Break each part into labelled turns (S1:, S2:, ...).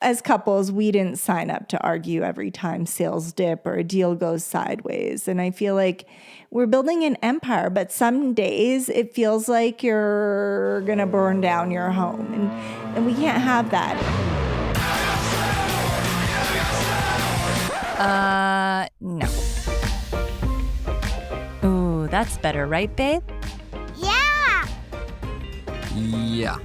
S1: as couples, we didn't sign up to argue every time sales dip or a deal goes sideways. And I feel like we're building an empire, but some days it feels like you're going to burn down your home. And we can't have that.
S2: No. Ooh, that's better, right, babe?
S3: Yeah.
S4: Yeah.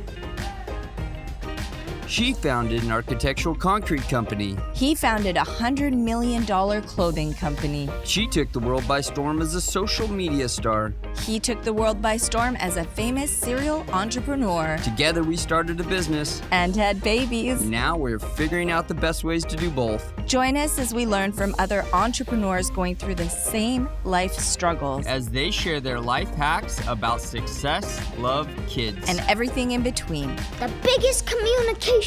S4: She founded an architectural concrete company.
S2: He founded a $100 million clothing company.
S4: She took the world by storm as a social media star.
S2: He took the world by storm as a famous serial entrepreneur.
S4: Together we started a business.
S2: And had babies.
S4: Now we're figuring out the best ways to do both.
S2: Join us as we learn from other entrepreneurs going through the same life struggles.
S4: As they share their life hacks about success, love, kids,
S2: and everything in between.
S3: The biggest communication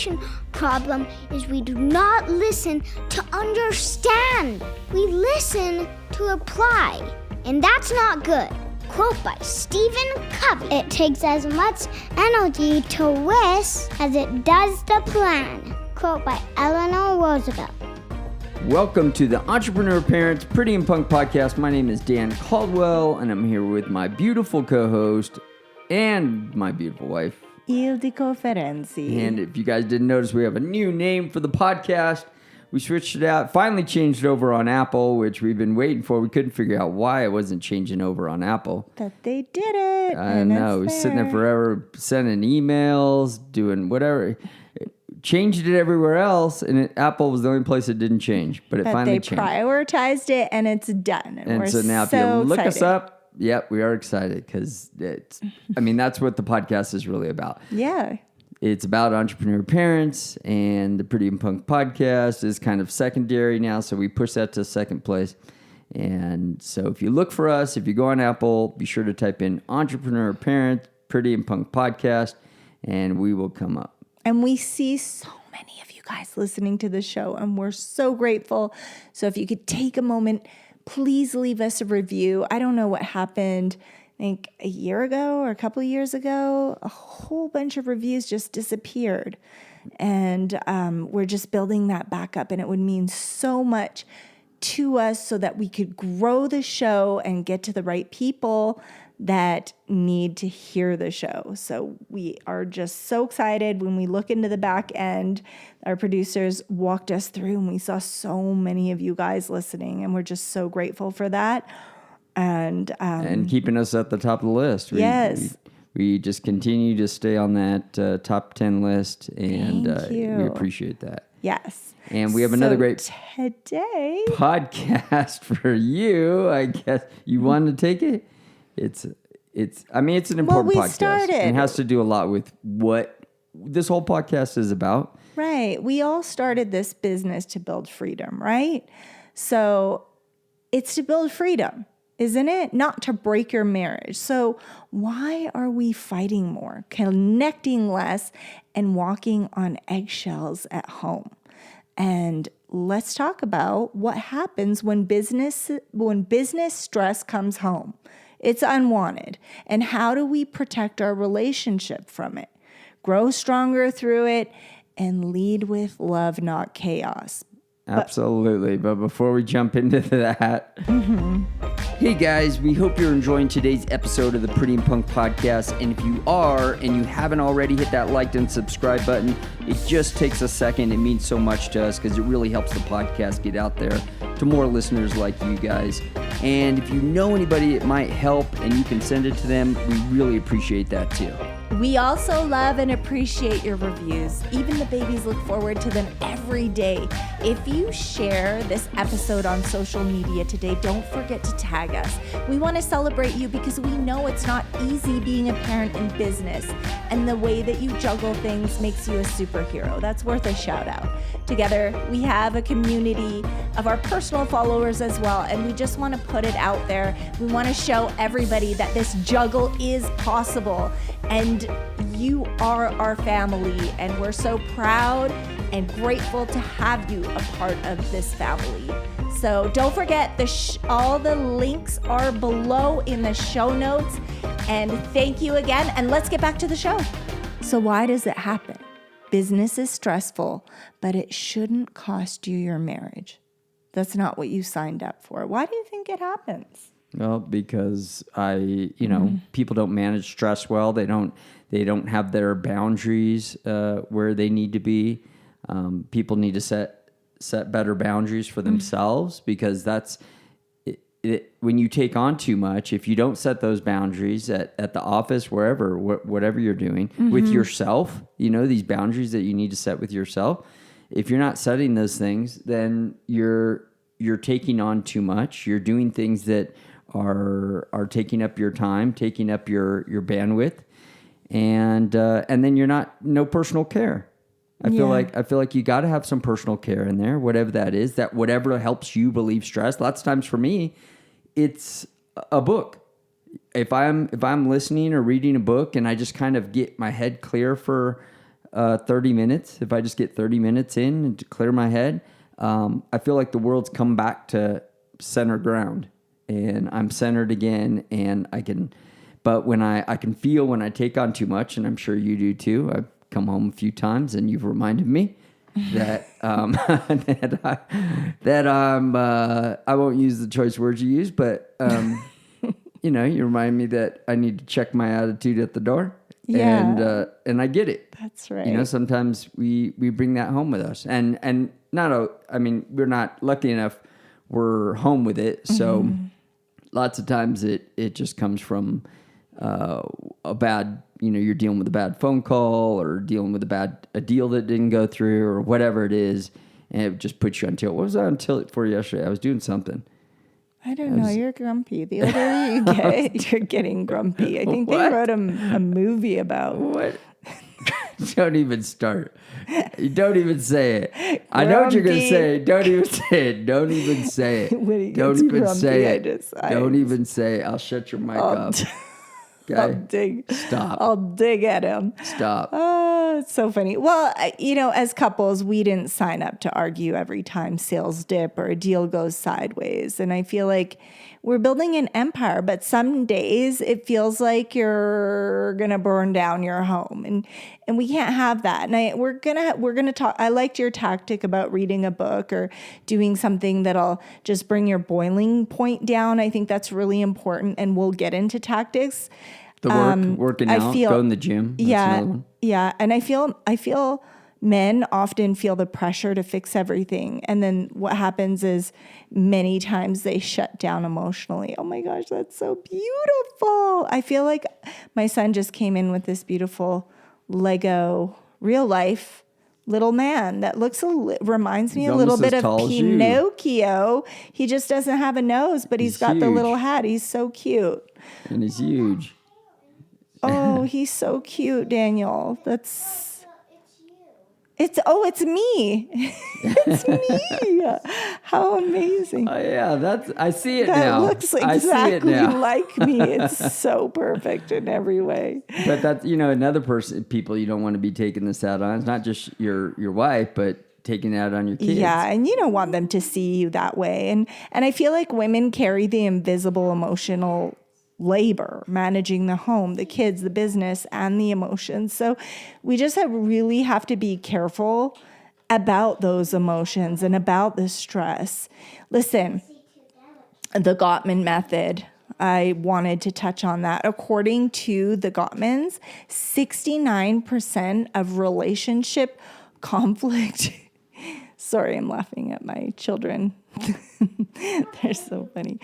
S3: problem is we do not listen to understand. We listen to apply. And that's not good. Quote by Stephen Covey. It takes as much energy to wish as it does to plan. Quote by Eleanor Roosevelt.
S5: Welcome to the Entrepreneur Parents Pretty and Punk Podcast. My name is Dan Caldwell, and I'm here with my beautiful co-host and my beautiful wife,
S1: Ildiko Ferenczi.
S5: And if you guys didn't notice, we have a new name for the podcast. We switched it out, finally changed it over on Apple, which we've been waiting for. We couldn't figure out why it wasn't changing over on Apple.
S1: But they did it.
S5: I know. We were sitting there forever, sending emails, doing whatever. Changed it everywhere else, and Apple was the only place it didn't change. But it finally changed.
S1: They prioritized it, and it's done. And we're
S5: so now if you look us up, yep, we are excited because that's what the podcast is really about.
S1: Yeah.
S5: It's about entrepreneur parents, and the Pretty and Punk podcast is kind of secondary now, so we push that to second place. And so if you look for us, if you go on Apple, be sure to type in Entrepreneur Parent, Pretty and Punk podcast, and we will come up.
S1: And we see so many of you guys listening to the show, and we're so grateful. So if you could take a moment, please leave us a review. I don't know what happened. I think a year ago or a couple of years ago, a whole bunch of reviews just disappeared. And we're just building that back up. And it would mean so much to us so that we could grow the show and get to the right people that need to hear the show. So we are just so excited. When we look into the back end, our producers walked us through and we saw so many of you guys listening. And we're just so grateful for that. And
S5: keeping us at the top of the list. We just continue to stay on that top 10 list, and we appreciate that.
S1: Yes.
S5: And we have another great
S1: today
S5: podcast for you. I guess you want to take it. It's an important podcast.
S1: Started.
S5: It has to do a lot with what this whole podcast is about.
S1: Right. We all started this business to build freedom, right? So it's to build freedom, isn't it? Not to break your marriage. So why are we fighting more, connecting less, and walking on eggshells at home? And let's talk about what happens when business stress comes home. It's unwanted. And how do we protect our relationship from it? Grow stronger through it and lead with love, not chaos.
S5: Absolutely. But before we jump into that, Hey guys, we hope you're enjoying today's episode of the Pretty and Punk podcast. And if you are, and you haven't already, hit that like and subscribe button. It just takes a second. It means so much to us because it really helps the podcast get out there to more listeners like you guys. And if you know anybody it might help and you can send it to them, we really appreciate that too.
S1: We also love and appreciate your reviews. Even the babies look forward to them every day. If you share this episode on social media today, don't forget to tag us. We want to celebrate you because we know it's not easy being a parent in business, and the way that you juggle things makes you a superhero. That's worth a shout out. Together, we have a community of our personal followers as well, and we just want to put it out there. We want to show everybody that this juggle is possible, and you are our family, and we're so proud and grateful to have you a part of this family. So don't forget, all the links are below in the show notes. And thank you again. And let's get back to the show. So why does it happen? Business is stressful, but it shouldn't cost you your marriage. That's not what you signed up for. Why do you think it happens?
S5: Well, because people don't manage stress well. They don't have their boundaries where they need to be. People need to set better boundaries for themselves, because that's it. When you take on too much, if you don't set those boundaries at the office, wherever, whatever you're doing with yourself, these boundaries that you need to set with yourself. If you're not setting those things, then you're taking on too much. You're doing things that are taking up your time, taking up your bandwidth, and then no personal care. I feel like you got to have some personal care in there, whatever that is, that whatever helps you relieve stress. Lots of times for me, it's a book. If I'm listening or reading a book and I just kind of get my head clear for 30 minutes, if I just get 30 minutes in and to clear my head, I feel like the world's come back to center ground. And I'm centered again, and but when I can feel when I take on too much, and I'm sure you do too. I've come home a few times, and you've reminded me that I won't use the choice words you use, but you remind me that I need to check my attitude at the door.
S1: Yeah,
S5: and I get it.
S1: That's right.
S5: Sometimes we bring that home with us, and we're not lucky enough. We're home with it, so. Lots of times it just comes from a bad, you're dealing with a bad phone call or dealing with a deal that didn't go through or whatever it is, and it just puts you on tilt. What was I on tilt for yesterday? I was doing something.
S1: I don't know. You're grumpy. The older you get, you're getting grumpy. I think they wrote a movie about
S5: what. Don't even start. Don't even say it. I know what you're going to say. Don't even say it. Don't even say it. Don't even say it. Don't even say it. I'll shut your mic off. Okay?
S1: I'll dig.
S5: Stop.
S1: I'll dig at him.
S5: Stop.
S1: It's so funny. Well, as couples, we didn't sign up to argue every time sales dip or a deal goes sideways. And I feel like we're building an empire, but some days it feels like you're going to burn down your home. And we can't have that. And we're going to talk. I liked your tactic about reading a book or doing something that'll just bring your boiling point down. I think that's really important. And we'll get into tactics.
S5: The working out, going to the gym. That's another one.
S1: Yeah. And I feel men often feel the pressure to fix everything. And then what happens is many times they shut down emotionally. Oh my gosh, that's so beautiful. I feel like my son just came in with this beautiful Lego real life little man that reminds me a little bit of Pinocchio. He just doesn't have a nose, but he's got huge. The little hat. He's so cute.
S5: And he's huge.
S1: Oh, he's so cute, Daniel. It's me. It's me. How amazing.
S5: Oh, yeah, I see it
S1: that
S5: now.
S1: That looks exactly like me. It's so perfect in every way.
S5: But that's, another people you don't want to be taking this out on. It's not just your wife, but taking it out on your kids.
S1: Yeah, and you don't want them to see you that way. And I feel like women carry the invisible emotional labor, managing the home, the kids, the business, and the emotions. So we just really have to be careful about those emotions and about the stress. Listen, the Gottman method, I wanted to touch on that. According to the Gottmans, 69% of relationship conflict. Sorry, I'm laughing at my children. They're so funny.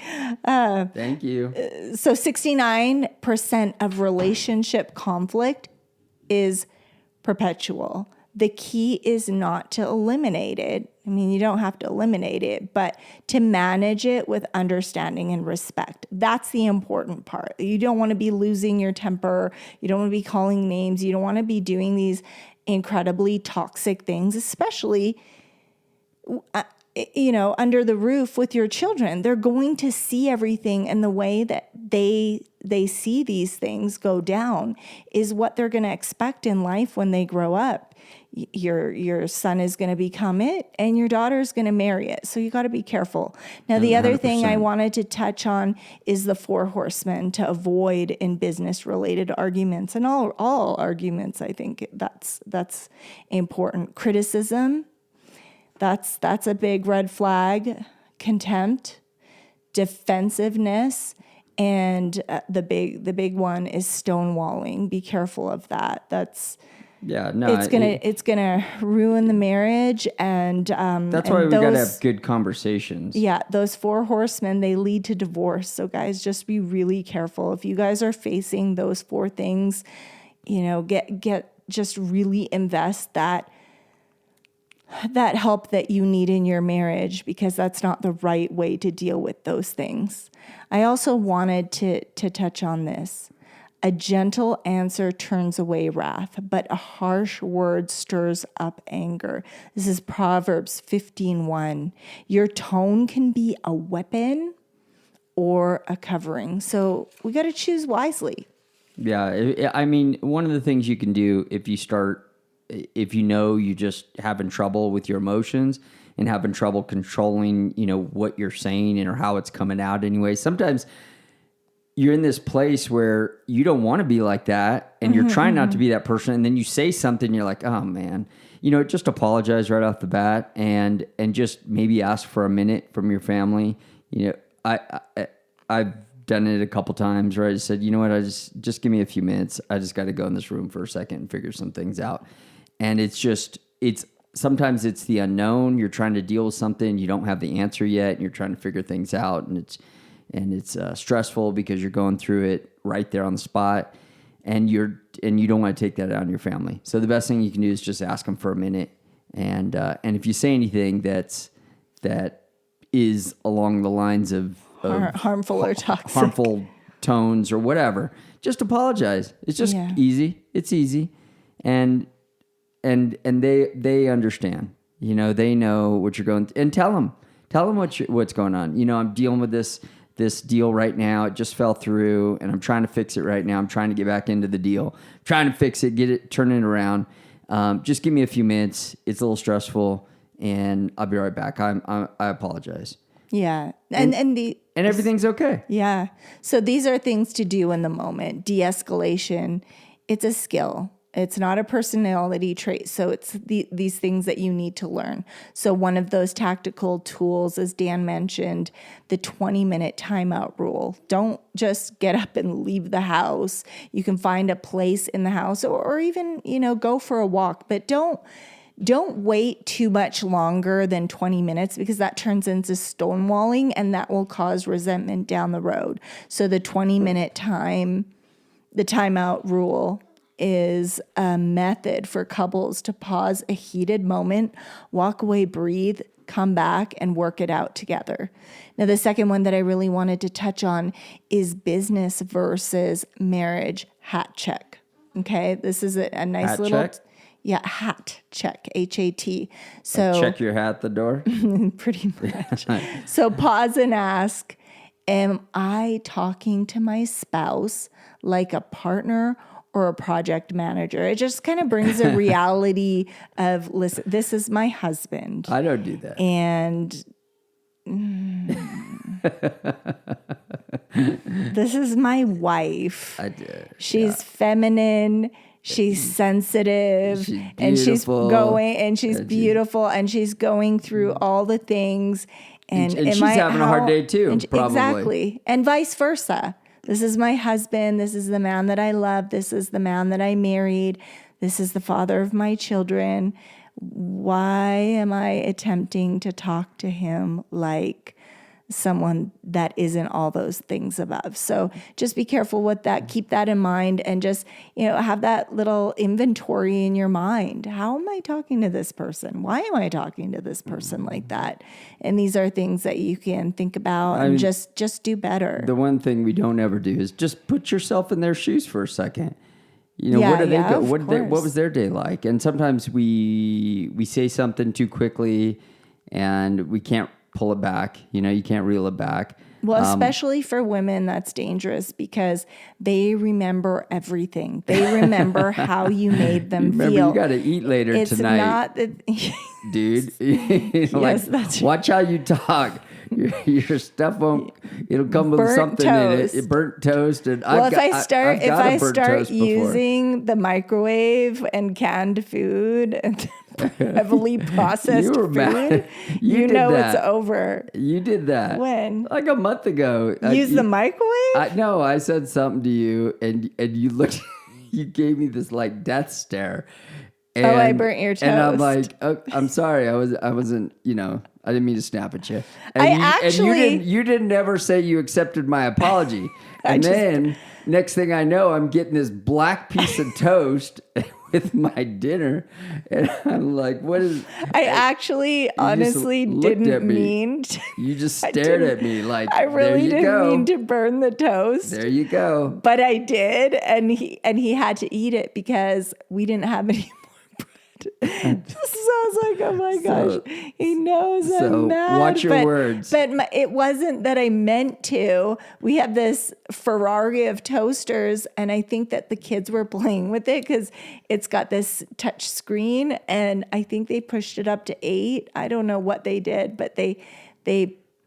S5: Thank you.
S1: So 69% of relationship conflict is perpetual. The key is not to eliminate it. I mean, you don't have to eliminate it, but to manage it with understanding and respect. That's the important part. You don't want to be losing your temper. You don't want to be calling names. You don't want to be doing these incredibly toxic things, especially under the roof with your children. They're going to see everything, and the way that they see these things go down is what they're going to expect in life when they grow up. your son is going to become it and your daughter is going to marry it. So you got to be careful. Now, the other thing I wanted to touch on is the 4 horsemen to avoid in business related arguments, and all arguments. I think that's important. Criticism, that's a big red flag. Contempt, defensiveness, and the big one is stonewalling. Be careful of that. It's gonna ruin the marriage, and
S5: that's why we gotta have good conversations.
S1: Yeah, those 4 horsemen, they lead to divorce. So guys, just be really careful. If you guys are facing those 4 things, just really invest that help that you need in your marriage, because that's not the right way to deal with those things. I also wanted to touch on this. A gentle answer turns away wrath, but a harsh word stirs up anger. This is Proverbs 15:1. Your tone can be a weapon or a covering. So we got to choose wisely.
S5: Yeah, I mean, one of the things you can do if you know you just having trouble with your emotions and having trouble controlling, what you're saying or how it's coming out anyway. Sometimes you're in this place where you don't want to be like that, and you're trying not to be that person, and then you say something, you're like, oh man, just apologize right off the bat, and just maybe ask for a minute from your family. I've done it a couple times where I just said, you know what, I just give me a few minutes. I just got to go in this room for a second and figure some things out. And sometimes it's the unknown. You're trying to deal with something, you don't have the answer yet, and you're trying to figure things out, and it's stressful because you're going through it right there on the spot, and you don't want to take that out on your family. So the best thing you can do is just ask them for a minute, and if you say anything that is along the lines of
S1: harmful or toxic,
S5: harmful tones or whatever, just apologize. It's just easy. It's easy, and they understand. They know what you're going and tell them what's going on. I'm dealing with this deal right now. It just fell through, and I'm trying to fix it right now. I'm trying to get back into the deal, trying to fix it, turn it around. Just give me a few minutes. It's a little stressful, and I'll be right back. I apologize.
S1: Yeah. And
S5: everything's okay.
S1: Yeah. So these are things to do in the moment. De-escalation, it's a skill. It's not a personality trait. So it's these things that you need to learn. So one of those tactical tools, as Dan mentioned, the 20-minute timeout rule. Don't just get up and leave the house. You can find a place in the house or even, go for a walk, but don't wait too much longer than 20 minutes, because that turns into stonewalling, and that will cause resentment down the road. So the 20-minute the timeout rule is a method for couples to pause a heated moment, walk away, breathe, come back, and work it out together. Now, the second one that I really wanted to touch on is business versus marriage hat check. Okay, this is a nice
S5: hat
S1: little...
S5: check?
S1: Yeah, hat check, HAT. So
S5: check your hat at the door?
S1: Pretty much. So pause and ask, am I talking to my spouse like a partner or a project manager? It just kind of brings a reality of, listen, this is my husband.
S5: I don't do that.
S1: And this is my wife.
S5: I do.
S1: She's feminine. She's sensitive, and she's beautiful, and she's going through all the things. And
S5: she's having a hard day too, probably.
S1: Exactly. And vice versa. This is my husband. This is the man that I love. This is the man that I married. This is the father of my children. Why am I attempting to talk to him like someone that isn't all those things above? So just be careful with that. Keep that in mind, and just, have that little inventory in your mind. How am I talking to this person? Why am I talking to this person like that? And these are things that you can think about and just do better.
S5: The one thing we don't ever do is just put yourself in their shoes for a second. What do they go? What was their day like? And sometimes we say something too quickly, and we can't pull it back. You can't reel it back.
S1: Well, especially for women, that's dangerous because they remember everything. They remember how you made them
S5: Remember,
S1: feel.
S5: you got to eat later
S1: It's
S5: tonight,
S1: not that.
S5: dude.
S1: Yes, that's
S5: watch how you talk. Your stuff won't. It'll come with
S1: Burnt
S5: something
S1: toast.
S5: in it. Burnt toast, and
S1: Well,
S5: I've
S1: if I start
S5: toast before.
S1: using the microwave and canned food and heavily processed
S5: You were
S1: food,
S5: mad. You
S1: you
S5: did
S1: know
S5: that.
S1: it's over.
S5: You did that
S1: When?
S5: like a month ago.
S1: Use the microwave?
S5: No, I said something to you, and you looked. You gave me this like death stare. And,
S1: I burnt your
S5: And I'm
S1: toast.
S5: like, oh, I'm sorry, I wasn't. I didn't mean to snap at you. You didn't ever say you accepted my apology. And then next thing I know, I'm getting this black piece of toast with my dinner, and I'm like, what is?
S1: I actually honestly didn't mean to.
S5: You just stared at me like,
S1: I really
S5: there you
S1: didn't
S5: go.
S1: mean to burn the toast.
S5: There you go.
S1: But I did, and he had to eat it because we didn't have any more bread. So I was like, oh my gosh, he knows I'm mad.
S5: Watch your words.
S1: But it wasn't that I meant to. We have this Ferrari of toasters, and I think that the kids were playing with it because it's got this touch screen, and I think they pushed it up to 8. I don't know what they did, but they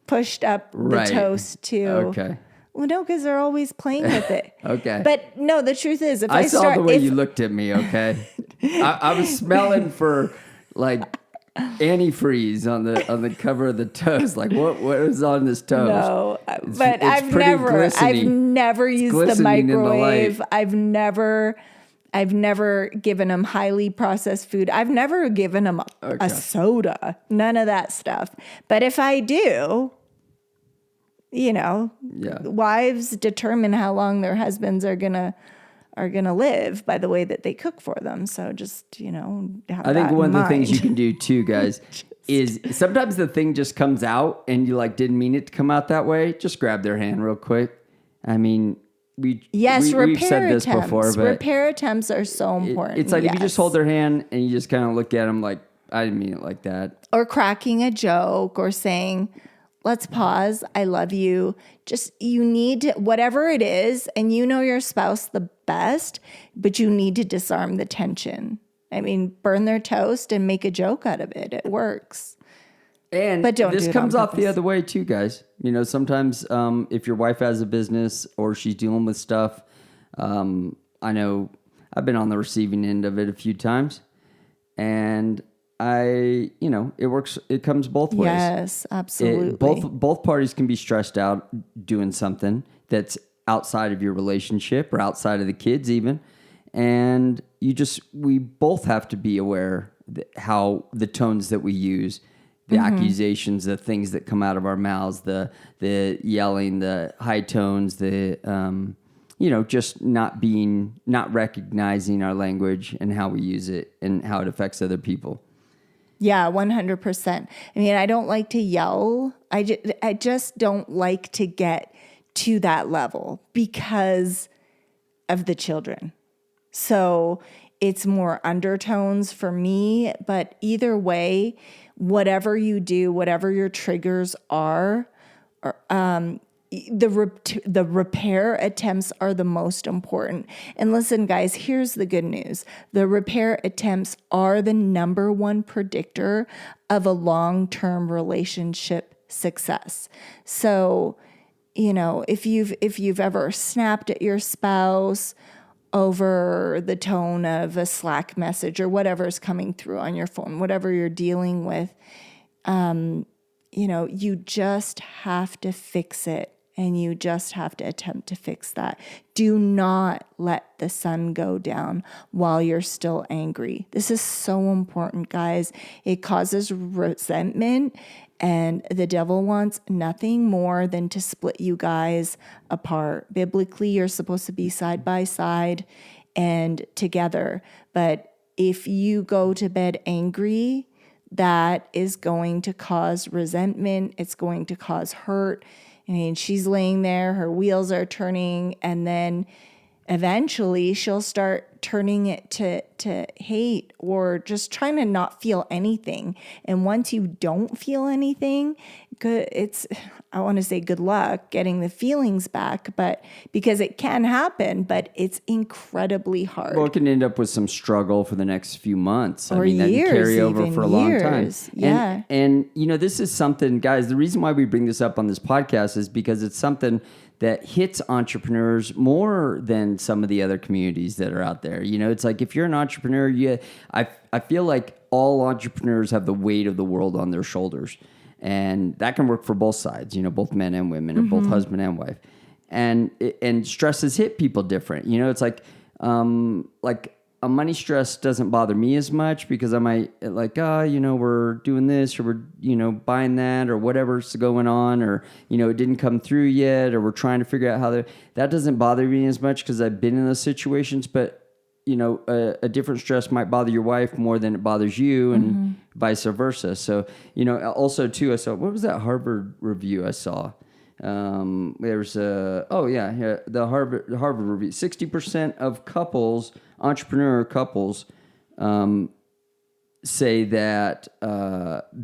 S1: pushed up the toast to.
S5: Okay.
S1: Well, no, because they're always playing with it.
S5: Okay.
S1: But no, the truth is, if
S5: I saw
S1: start,
S5: the way you looked at me, okay? I was smelling for like antifreeze on the cover of the toast. Like what is on this toast?
S1: No, but
S5: it's
S1: I've
S5: pretty
S1: never used the
S5: glistening in the
S1: microwave.
S5: light.
S1: I've never given them highly processed food. I've never given them a soda. None of that stuff. But if I do, wives determine how long their husbands are gonna live by the way that they cook for them. So just have
S5: I think
S1: that
S5: one
S1: in
S5: of the things
S1: mind.
S5: you can do too, guys, is sometimes the thing just comes out and you didn't mean it to come out that way. Just grab their hand real quick. I mean, we've said this before, but
S1: repair attempts are so important.
S5: It's like if you just hold their hand and you just kind of look at them like, I didn't mean it like that.
S1: Or cracking a joke or saying, let's pause. I love you. Just, you need to, whatever it is, and your spouse the best, but you need to disarm the tension. I mean, burn their toast and make a joke out of it. It works.
S5: But
S1: don't
S5: this
S1: do it
S5: comes
S1: on
S5: off the
S1: purpose.
S5: other way too, guys. Sometimes if your wife has a business or she's dealing with stuff, I know I've been on the receiving end of it a few times, and it works. It comes both ways.
S1: Yes, absolutely.
S5: Both parties can be stressed out doing something that's outside of your relationship or outside of the kids even. And we both have to be aware how the tones that we use, the accusations, the things that come out of our mouths, the yelling, the high tones, the, just not recognizing our language and how we use it and how it affects other people.
S1: Yeah, 100%. I mean, I don't like to yell. I just don't like to get to that level because of the children. So it's more undertones for me. But either way, whatever you do, whatever your triggers are, the repair attempts are the most important. And listen, guys, here's the good news. The repair attempts are the number one predictor of a long-term relationship success. So, if you've ever snapped at your spouse over the tone of a Slack message or whatever's coming through on your phone, whatever you're dealing with, you just have to fix it. And you just have to attempt to fix that. Do not let the sun go down while you're still angry. This is so important, guys. It causes resentment, and the devil wants nothing more than to split you guys apart. Biblically, you're supposed to be side by side and together. But if you go to bed angry, that is going to cause resentment. It's going to cause hurt. I mean, she's laying there, her wheels are turning, and then eventually she'll start turning it to hate or just trying to not feel anything. And once you don't feel anything, I want to say good luck getting the feelings back, but because it can happen, but it's incredibly hard.
S5: Well, it can end up with some struggle for the next few months.
S1: Or
S5: that
S1: years,
S5: can carry over
S1: even
S5: for a long time.
S1: years. Yeah.
S5: And this is something, guys, the reason why we bring this up on this podcast is because it's something that hits entrepreneurs more than some of the other communities that are out there. It's like if you're an entrepreneur, I feel like all entrepreneurs have the weight of the world on their shoulders. And that can work for both sides, both men and women, or both husband and wife. And stresses hit people different. It's like a money stress doesn't bother me as much because I might we're doing this or we're, buying that or whatever's going on or, it didn't come through yet or we're trying to figure out that doesn't bother me as much because I've been in those situations. But, a different stress might bother your wife more than it bothers you and vice versa. So, also too, I saw, what was that Harvard review I saw? There's the Harvard review. 60% of entrepreneur couples, say that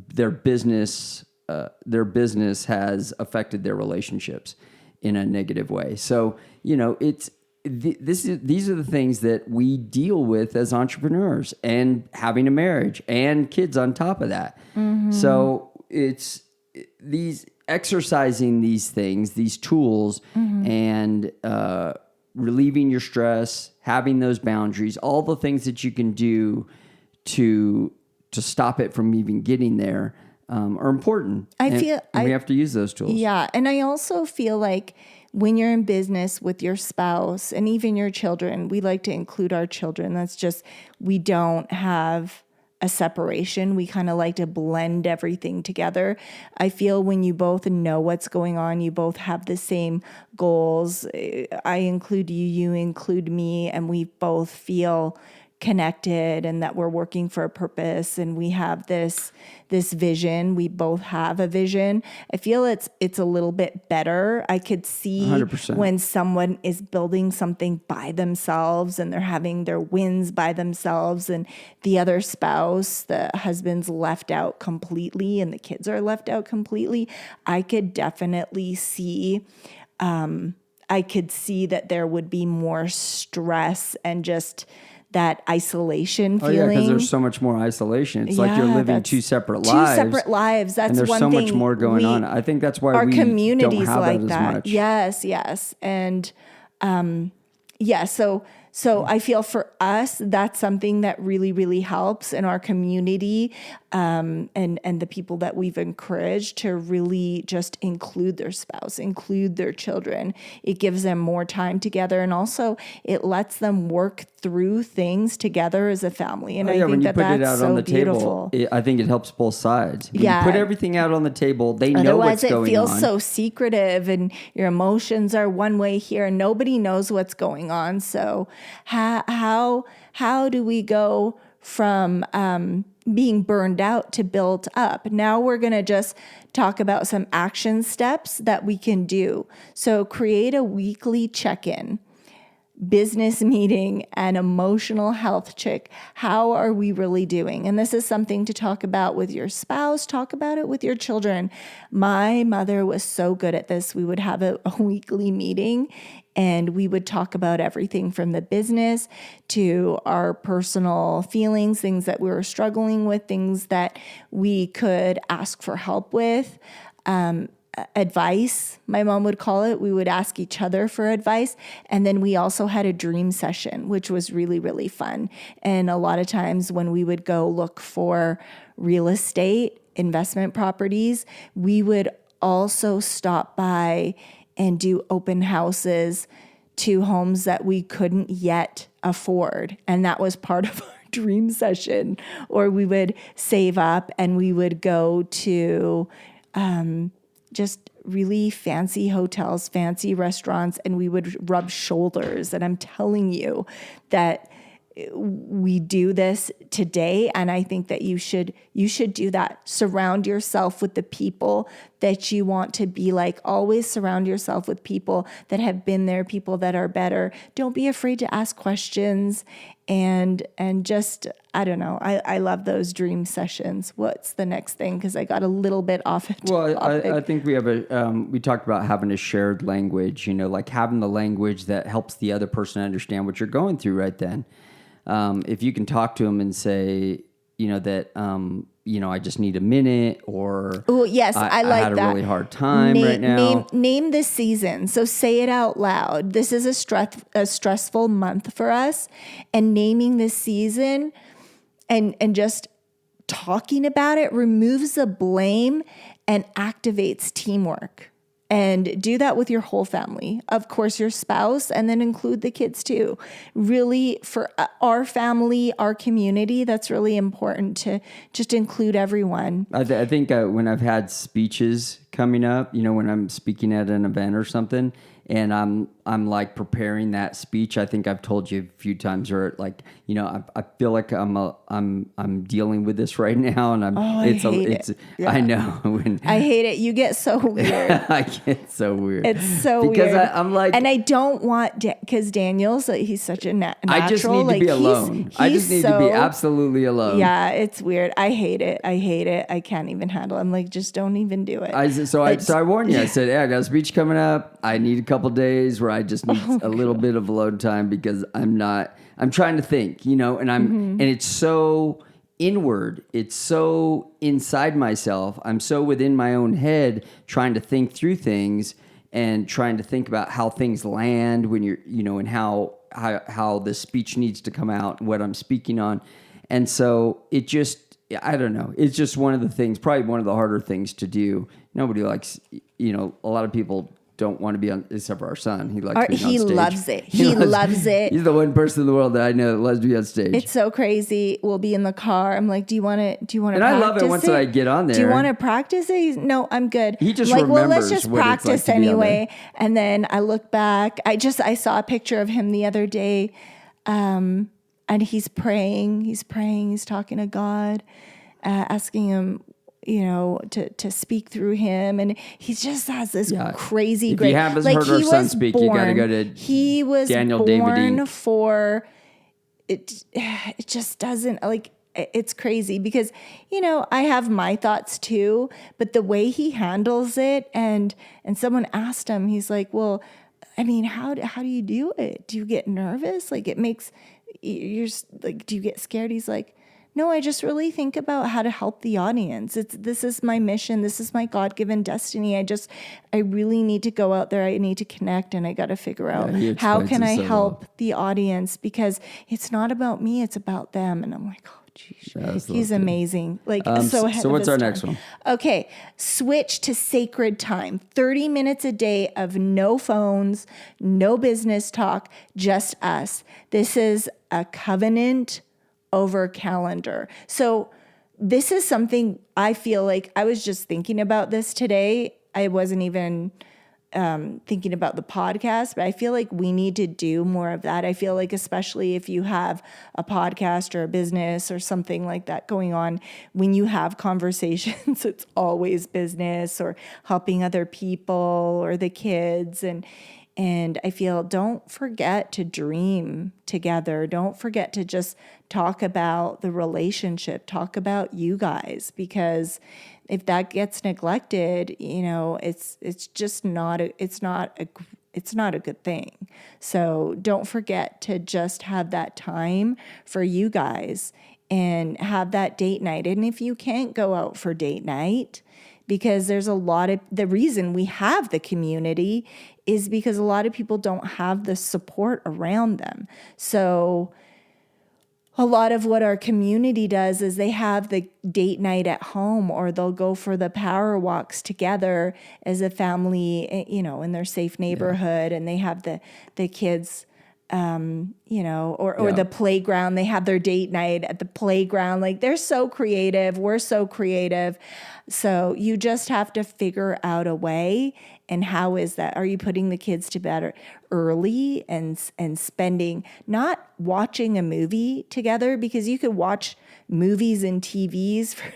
S5: their business has affected their relationships in a negative way. So these are the things that we deal with as entrepreneurs, and having a marriage and kids on top of that. So it's these exercising these things, these tools, and relieving your stress, having those boundaries, all the things that you can do to stop it from even getting there are important. We have to use those tools.
S1: Yeah, and I also feel like when you're in business with your spouse and even your children, we like to include our children. That's just, we don't have a separation. We kind of like to blend everything together. I feel when you both know what's going on, you both have the same goals. I include you, you include me, and we both feel connected and that we're working for a purpose and we have this vision. We both have a vision. I feel it's a little bit better. I could see
S5: 100%.
S1: When someone is building something by themselves and they're having their wins by themselves and the other spouse, the husband's left out completely and the kids are left out completely. I could definitely see that there would be more stress and just that isolation feeling.
S5: Oh yeah, because there's so much more isolation. It's like you're living two separate lives.
S1: Two separate lives. That's
S5: and there's
S1: one
S5: so
S1: thing
S5: much more going on. I think that's why
S1: our
S5: we
S1: communities
S5: don't have
S1: like
S5: that as much.
S1: Yes. And so I feel for us, that's something that really, really helps in our community, and the people that we've encouraged to really just include their spouse, include their children. It gives them more time together, and also it lets them work through things together as a family. And I think
S5: when you
S1: that
S5: put
S1: that's
S5: it out
S1: so
S5: on the
S1: beautiful.
S5: table, I think it helps both sides. When
S1: Yeah.
S5: you put everything out on the table, they know
S1: Otherwise,
S5: what's going on.
S1: it feels so secretive, and your emotions are one way here, and nobody knows what's going on. So, how do we go from being burned out to built up? Now we're going to just talk about some action steps that we can do. So, create a weekly check-in, business meeting, and emotional health check. How are we really doing? And this is something to talk about with your spouse, talk about it with your children. My mother was so good at this. We would have a weekly meeting and we would talk about everything from the business to our personal feelings, things that we were struggling with, things that we could ask for help with. Advice, my mom would call it. We would ask each other for advice. And then we also had a dream session, which was really, really fun. And a lot of times when we would go look for real estate, investment properties, we would also stop by and do open houses to homes that we couldn't yet afford. And that was part of our dream session. Or we would save up and we would go to just really fancy hotels, fancy restaurants, and we would rub shoulders. And I'm telling you that we do this today. And I think that you should do that. Surround yourself with the people that you want to be like. Always surround yourself with people that have been there, people that are better. Don't be afraid to ask questions and just, I don't know. I love those dream sessions. What's the next thing? Because I got a little bit off it.
S5: Well, I think we have we talked about having a shared language, like having the language that helps the other person understand what you're going through right then. If you can talk to them and say, that, I just need a minute, or
S1: oh yes, I like
S5: had
S1: that.
S5: a really hard time right now.
S1: Name this season. So say it out loud. This is a stressful month for us, and naming this season and just talking about it removes the blame and activates teamwork. And do that with your whole family. Of course, your spouse, and then include the kids too. Really, for our family, our community, that's really important to just include everyone.
S5: I think when I've had speeches coming up, when I'm speaking at an event or something, and I'm like preparing that speech. I think I've told you a few times, or like, I feel like I'm dealing with this right now, and
S1: I hate it. Yeah.
S5: I know.
S1: I hate it. You get so weird.
S5: I get so weird.
S1: It's so
S5: because
S1: weird.
S5: I'm like,
S1: and I don't want because Daniel's he's such a natural.
S5: I just need to be alone. I just need to be absolutely alone.
S1: Yeah, it's weird. I hate it. I can't even handle it. I'm like, just don't even do it.
S5: I warned you. I said, I got a speech coming up. I need a couple days where I just need a little bit of alone time, because I'm trying to think, and and it's so inward. It's so inside myself. I'm so within my own head trying to think through things and trying to think about how things land when you're, and how the speech needs to come out and what I'm speaking on. And so it just, I don't know. It's just one of the things, probably one of the harder things to do. Nobody likes, a lot of people don't want to be on, except for our son. He likes being on stage.
S1: Loves it. He loves it.
S5: He's the one person in the world that I know that loves to be on stage.
S1: It's so crazy. We'll be in the car. I'm like, do you want to
S5: And
S1: practice
S5: I love it once I get on there.
S1: Do you want to practice it? No, I'm good.
S5: He just
S1: like, well,
S5: remembers
S1: let's just
S5: what it's
S1: practice
S5: like to be on
S1: anyway.
S5: there.
S1: And then I look back. I saw a picture of him the other day, and he's praying. He's talking to God, asking him, to speak through him, and he just has this crazy great.
S5: If you haven't heard our son speak, you got to go to
S1: he was
S5: Daniel
S1: born
S5: David Inc.
S1: for it. It just doesn't like. It's crazy because I have my thoughts too, but the way he handles it, and someone asked him, he's like, well, I mean, how do you do it? Do you get nervous? Like, it makes you're like, do you get scared? He's like, no, I just really think about how to help the audience. This is my mission. This is my God-given destiny. I really need to go out there. I need to connect, and I got to figure out how can I help the audience, because it's not about me, it's about them. And I'm like, oh, geez, he's amazing. Like, so
S5: what's our next one?
S1: Okay, switch to sacred time. 30 minutes a day of no phones, no business talk, just us. This is a covenant over calendar. So this is something I feel like I was just thinking about this today. I wasn't even thinking about the podcast, but I feel like we need to do more of that. I feel like, especially if you have a podcast or a business or something like that going on, when you have conversations, it's always business or helping other people or the kids. And I feel, don't forget to dream together. Don't forget to just talk about the relationship, talk about you guys, because if that gets neglected, it's just not a good thing. So don't forget to just have that time for you guys and have that date night. And if you can't go out for date night, because there's the reason we have the community is because a lot of people don't have the support around them. So a lot of what our community does is they have the date night at home, or they'll go for the power walks together as a family, in their safe neighborhood, and they have the kids or the playground. They have their date night at the playground. Like, they're so creative. We're so creative. So you just have to figure out a way. And how is that? Are you putting the kids to bed early and spending, not watching a movie together, because you could watch movies and TVs for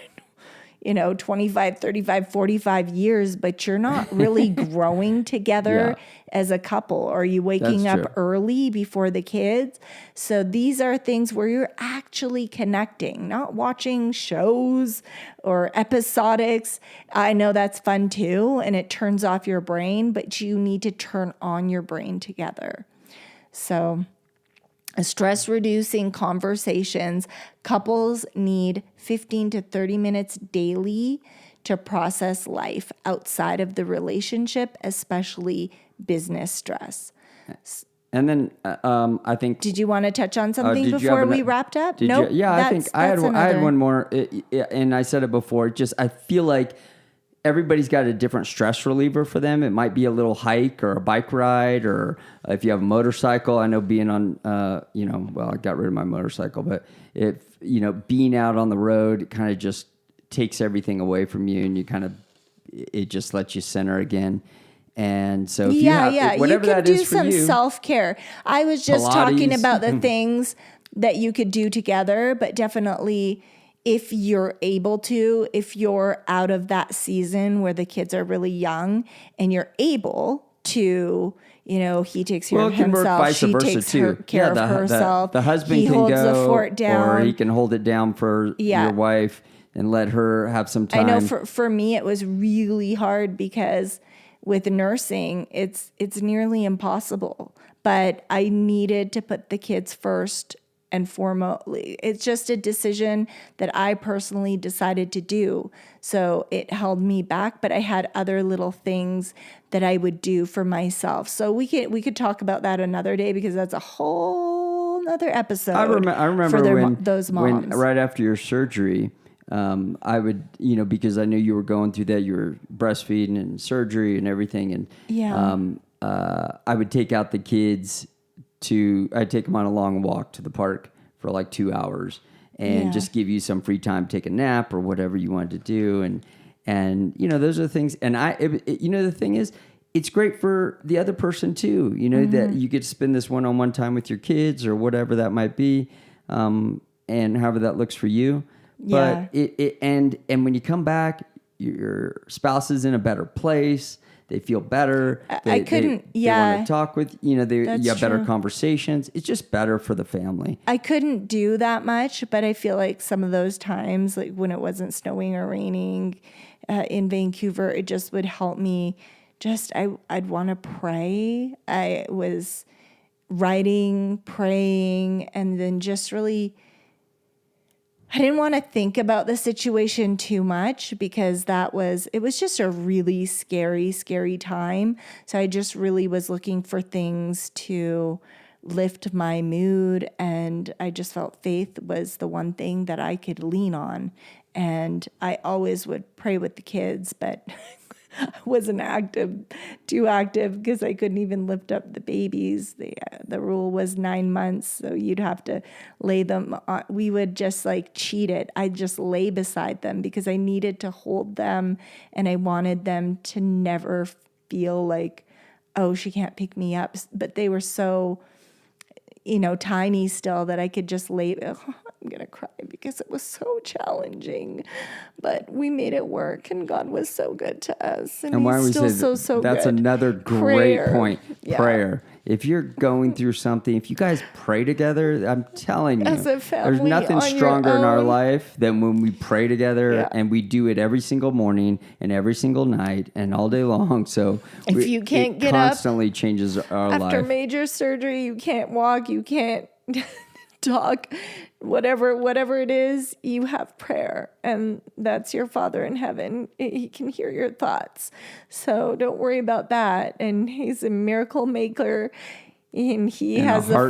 S1: 25, 35, 45 years, but you're not really growing together as a couple. Are you waking up early before the kids? So these are things where you're actually connecting, not watching shows or episodics. I know that's fun too, and it turns off your brain, but you need to turn on your brain together. So stress-reducing conversations. Couples need 15 to 30 minutes daily to process life outside of the relationship, especially business stress.
S5: And then I think...
S1: Did you want to touch on something before we wrapped up? Nope.
S5: I think I had one more, and I said it before. I feel like everybody's got a different stress reliever for them. It might be a little hike or a bike ride, or if you have a motorcycle. I know being on, I got rid of my motorcycle, but if, being out on the road, it kind of just takes everything away from you, and it just lets you center again. And so, if whatever
S1: you
S5: that
S1: can
S5: is
S1: do
S5: for
S1: some
S5: you,
S1: self-care. I was just
S5: Pilates.
S1: talking about the things that you could do together, but definitely, if you're able to, if you're out of that season where the kids are really young and you're able to, he takes care of himself, she takes care of herself.
S5: The husband
S1: he
S5: can
S1: holds
S5: go,
S1: the fort down.
S5: or he can hold it down for your wife and let her have some time.
S1: I know for me, it was really hard because with nursing, it's nearly impossible, but I needed to put the kids first and foremost. It's just a decision that I personally decided to do. So it held me back, but I had other little things that I would do for myself. So we could talk about that another day, because that's a whole nother episode.
S5: I remember
S1: for those moms.
S5: when right after your surgery, I would, because I knew you were going through that, you were breastfeeding and surgery and everything. And I would take out the kids I'd take them on a long walk to the park for like 2 hours and just give you some free time, take a nap or whatever you wanted to do. And those are the things. And the thing is, it's great for the other person too, that you get to spend this one-on-one time with your kids or whatever that might be. And however that looks for you. But and when you come back, your spouse is in a better place. They feel better. They want to talk with, you have better conversations. It's just better for the family. I
S1: couldn't do that much, but I feel like some of those times, like when it wasn't snowing or raining in Vancouver, it just would help me. I'd want to pray. I was writing, praying, and then just really, I didn't want to think about the situation too much, because it was just a really scary, scary time. So I just really was looking for things to lift my mood. And I just felt faith was the one thing that I could lean on. And I always would pray with the kids, but I wasn't too active, because I couldn't even lift up the babies. The rule was 9 months, so you'd have to lay them on. We would just cheat it. I'd just lay beside them because I needed to hold them, and I wanted them to never feel like, oh, she can't pick me up. But they were so, tiny still that I could just lay. Oh, I'm going to cry because it was so challenging, but we made it work, and God was so good to us. And
S5: why
S1: he's
S5: we
S1: still
S5: say
S1: so
S5: that's
S1: good.
S5: Another great point.
S1: Yeah.
S5: Prayer. If you're going through something, if you guys pray together, I'm telling you,
S1: As a family,
S5: there's nothing
S1: on
S5: stronger
S1: your
S5: in our
S1: own.
S5: life than when we pray together, and we do it every single morning and every single night and all day long. So
S1: if you can't get up,
S5: constantly changes our life.
S1: after major surgery, you can't walk, you can't talk, whatever it is, you have prayer, and that's your Father in heaven. He can hear your thoughts. So don't worry about that. And he's a miracle maker, and he has the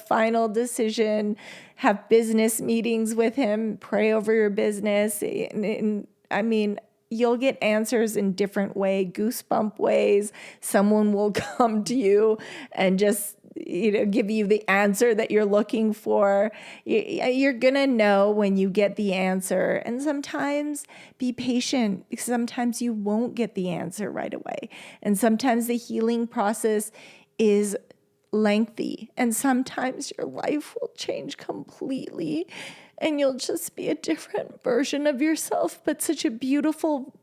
S1: final decision. Have business meetings with him, pray over your business. And I mean, you'll get answers in different goosebump ways. Someone will come to you and just, give you the answer that you're looking for. You're going to know when you get the answer. And sometimes be patient, because sometimes you won't get the answer right away. And sometimes the healing process is lengthy. And sometimes your life will change completely and you'll just be a different version of yourself, but such a beautiful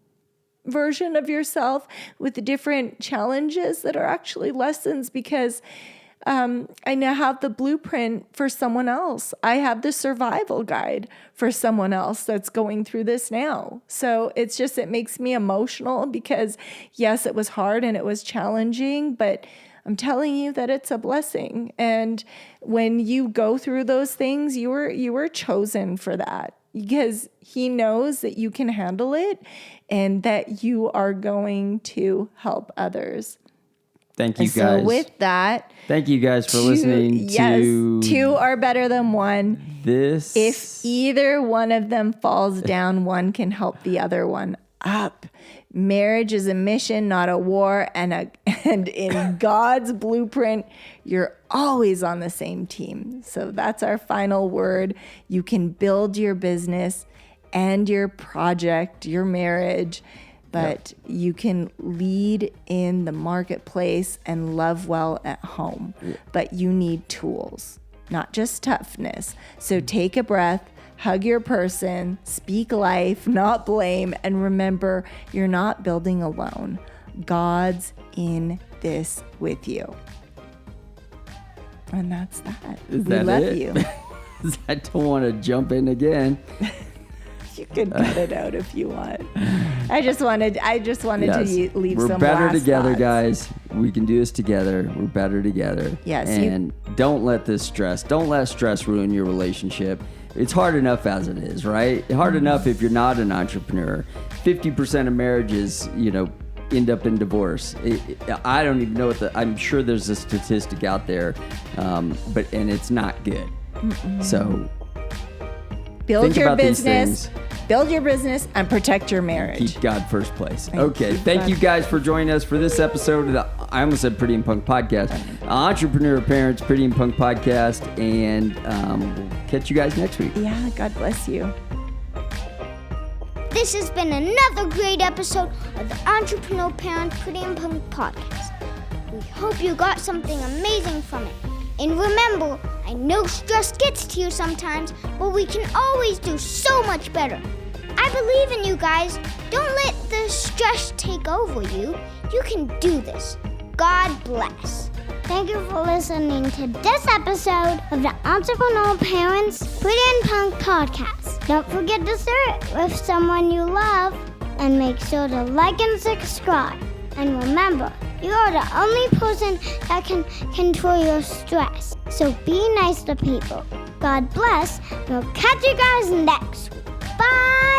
S1: version of yourself with different challenges that are actually lessons, because I now have the blueprint for someone else. I have the survival guide for someone else that's going through this now. So it makes me emotional, because yes, it was hard and it was challenging, but I'm telling you that it's a blessing. And when you go through those things, you were chosen for that, because he knows that you can handle it and that you are going to help others.
S5: Thank you guys.
S1: So with that,
S5: thank you guys for listening to
S1: two are better than one.
S5: This.
S1: If either one of them falls down, one can help the other one up. Marriage is a mission, not a war, and in God's blueprint, you're always on the same team. So that's our final word. You can build your business and your project, your marriage, but you can lead in the marketplace and love well at home. But you need tools, not just toughness. So take a breath, hug your person, speak life, not blame, and remember, you're not building alone. God's in this with you. And that's that. We love you.
S5: I don't want to jump in again.
S1: You can cut it out if you want. I just wanted
S5: Yes.
S1: to leave
S5: We're
S1: some
S5: better
S1: last
S5: together,
S1: thoughts.
S5: guys. We can do this together. We're better together.
S1: Yes,
S5: And don't let stress ruin your relationship. It's hard enough as it is, right? Hard enough if you're not an entrepreneur. 50% of marriages, end up in divorce. I don't even know I'm sure there's a statistic out there, and it's not good. So
S1: build your
S5: about these
S1: business.
S5: things.
S1: Build your business and protect your marriage.
S5: Keep God first place.
S1: And
S5: Okay.
S1: keep
S5: Thank
S1: God
S5: you guys for joining us for this episode of the, I almost said Pretty and Punk Podcast, Entrepreneur Parents Pretty and Punk Podcast. And we'll catch you guys next week.
S1: Yeah, God bless you.
S3: This has been another great episode of the Entrepreneurial Parents Pretty and Punk Podcast. We hope you got something amazing from it. And remember, I know stress gets to you sometimes, but we can always do so much better. I believe in you guys. Don't let the stress take over you. You can do this. God bless. Thank you for listening to this episode of the Entrepreneurial Parents Pretty and Punk Podcast. Don't forget to share it with someone you love, and make sure to like and subscribe. And remember, you are the only person that can control your stress. So be nice to people. God bless. We'll catch you guys next week. Bye!